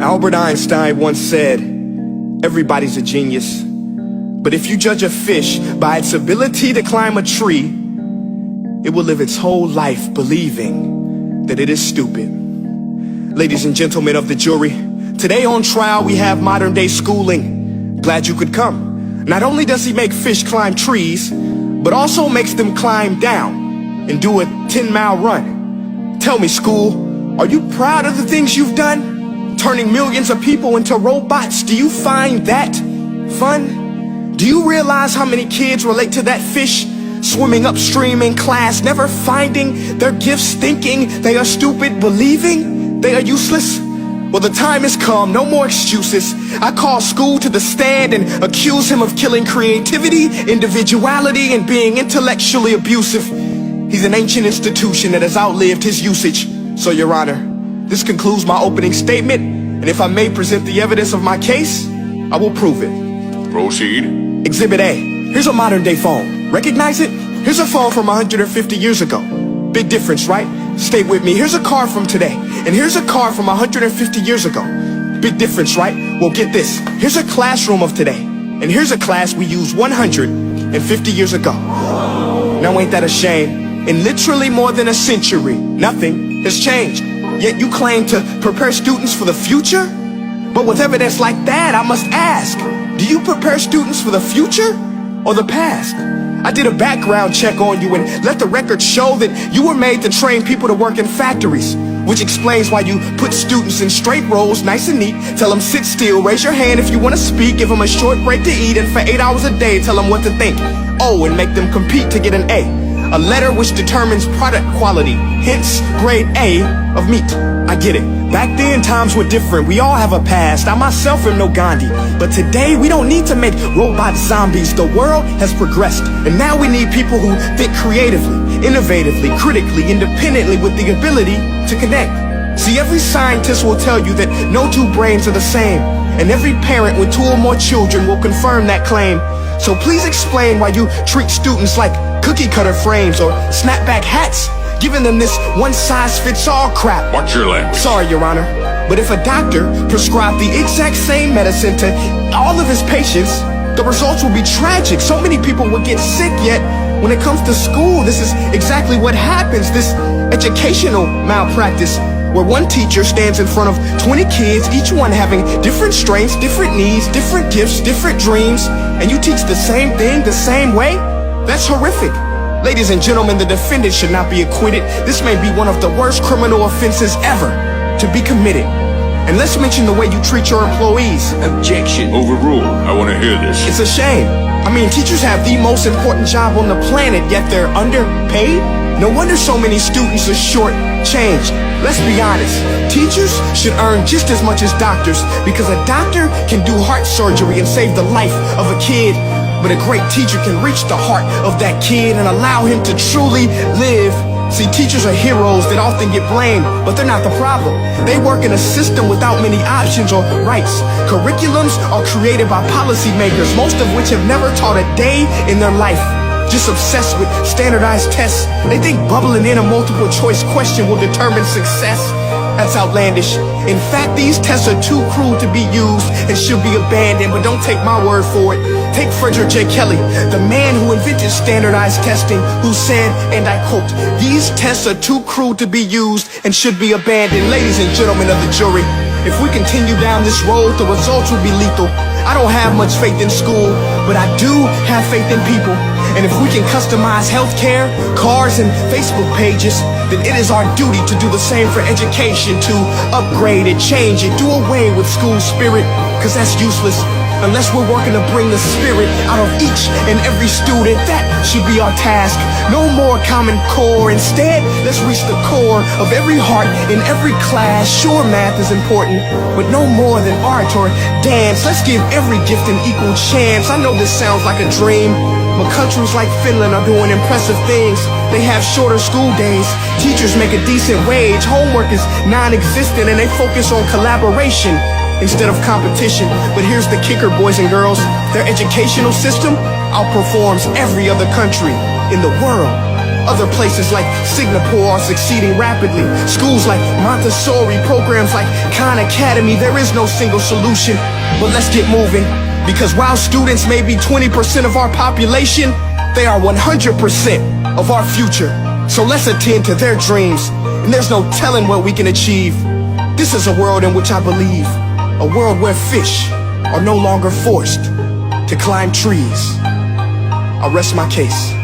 Albert Einstein once said, everybody's a genius. But if you judge a fish by its ability to climb a tree, it will live its whole life believing that it is stupid. Ladies and gentlemen of the jury, today on trial we have modern day schooling. Glad you could come. Not only does he make fish climb trees, but also makes them climb down and do a 10-mile run. Tell me, school, are you proud of the things you've done? Turning millions of people into robots, do you find that fun? Do you realize how many kids relate to that fish swimming upstream in class, never finding their gifts, thinking they are stupid, believing they are useless? Well, the time has come, no more excuses. I call school to the stand and accuse him of killing creativity, individuality, and being intellectually abusive. He's an ancient institution that has outlived his usage. So, Your Honor, this concludes my opening statement, and if I may present the evidence of my case, I will prove it. Proceed. Exhibit A. Here's a modern day phone. Recognize it? Here's a phone from 150 years ago. Big difference, right? Stay with me. Here's a car from today, and here's a car from 150 years ago. Big difference, right? Well, get this. Here's a classroom of today, and here's a class we used 150 years ago. Now ain't that a shame? In literally more than a century, nothing has changed. Yet you claim to prepare students for the future? But with evidence like that, I must ask, do you prepare students for the future or the past? I did a background check on you and let the record show that you were made to train people to work in factories, which explains why you put students in straight rows, nice and neat, tell them sit still, raise your hand if you want to speak, give them a short break to eat, and for 8 hours a day tell them what to think. Oh, and make them compete to get an A letter which determines product quality, hence grade A of meat. I get it. Back then, times were different. We all have a past. I myself am no Gandhi. But today, we don't need to make robot zombies. The world has progressed. And now we need people who think creatively, innovatively, critically, independently, with the ability to connect. See, every scientist will tell you that no two brains are the same. And every parent with 2 or more children will confirm that claim. So please explain why you treat students like cookie cutter frames or snapback hats, giving them this one-size-fits-all crap. Watch your language. Sorry, Your Honor, but if a doctor prescribed the exact same medicine to all of his patients, the results will be tragic. So many people will get sick, yet when it comes to school, this is exactly what happens. This educational malpractice, where one teacher stands in front of 20 kids, each one having different strengths, different needs, different gifts, different dreams, and you teach the same thing the same way? That's horrific. Ladies and gentlemen, the defendant should not be acquitted. This may be one of the worst criminal offenses ever to be committed. And let's mention the way you treat your employees. Objection. Overruled. I want to hear this. It's a shame. I mean, teachers have the most important job on the planet, yet they're underpaid? No wonder so many students are short-changed. Let's be honest, teachers should earn just as much as doctors, because a doctor can do heart surgery and save the life of a kid, but a great teacher can reach the heart of that kid and allow him to truly live. See, teachers are heroes that often get blamed, but they're not the problem. They work in a system without many options or rights. Curriculums are created by policymakers, most of which have never taught a day in their life. Just obsessed with standardized tests. They think bubbling in a multiple choice question will determine success. That's outlandish. In fact, these tests are too cruel to be used and should be abandoned, but don't take my word for it. Take Frederick J. Kelly, the man who invented standardized testing, who said, and I quote, "These tests are too cruel to be used and should be abandoned." Ladies and gentlemen of the jury, if we continue down this road, the results will be lethal. I don't have much faith in school, but I do have faith in people. And if we can customize healthcare, cars, and Facebook pages, then it is our duty to do the same for education, to upgrade it, change it, do away with school spirit, because that's useless. Unless we're working to bring the spirit out of each and every student, that should be our task. No more Common Core. Instead, let's reach the core of every heart in every class. Sure, math is important, but no more than art or dance. Let's give every gift an equal chance. I know this sounds like a dream, but countries like Finland are doing impressive things. They have shorter school days. Teachers make a decent wage. Homework is non-existent, and they focus on collaboration instead of competition. But here's the kicker, boys and girls. Their educational system outperforms every other country in the world. Other places like Singapore are succeeding rapidly. Schools like Montessori, programs like Khan Academy. There is no single solution, but let's get moving. Because while students may be 20% of our population, they are 100% of our future. So let's attend to their dreams, and there's no telling what we can achieve. This is a world in which I believe, a world where fish are no longer forced to climb trees. I rest my case.